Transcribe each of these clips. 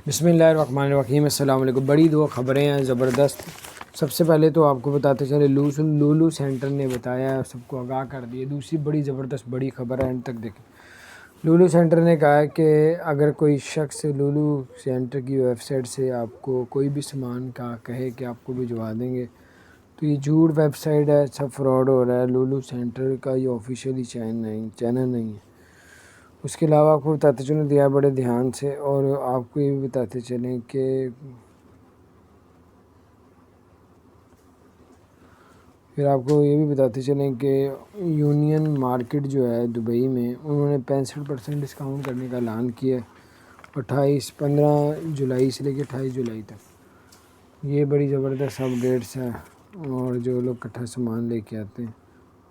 बिस्मिल्लाहिर्रहमानिर्रहीम। अस्सलाम वालेकुम। बड़ी दो ख़बरें हैं ज़बरदस्त। सबसे पहले तो आपको बताते चले लूलू सेंटर ने बताया, सबको आगाह कर दिया। दूसरी बड़ी ज़बरदस्त बड़ी ख़बर है, एंड तक देखें। लूलू सेंटर ने कहा है कि अगर कोई शख्स लूलू सेंटर की वेबसाइट से आपको कोई भी सामान का कहे कि आपको भिजवा देंगे, तो ये झूठ वेबसाइट है, सब फ्रॉड हो रहा है। लूलू सेंटर का ये ऑफिशियली चैनल नहीं है। उसके अलावा आपको बताते चलें दिया बड़े ध्यान से, और आपको ये भी बताते चलें कि फिर आपको ये भी बताते चलें कि यूनियन मार्केट जो है दुबई में, उन्होंने 65% डिस्काउंट करने का ऐलान किया है 15 जुलाई से लेकर 28 जुलाई तक। ये बड़ी ज़बरदस्त अपडेट्स हैं, और जो लोग इकट्ठा सामान लेके आते हैं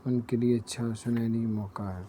उनके लिए अच्छा सुनहरी मौका है।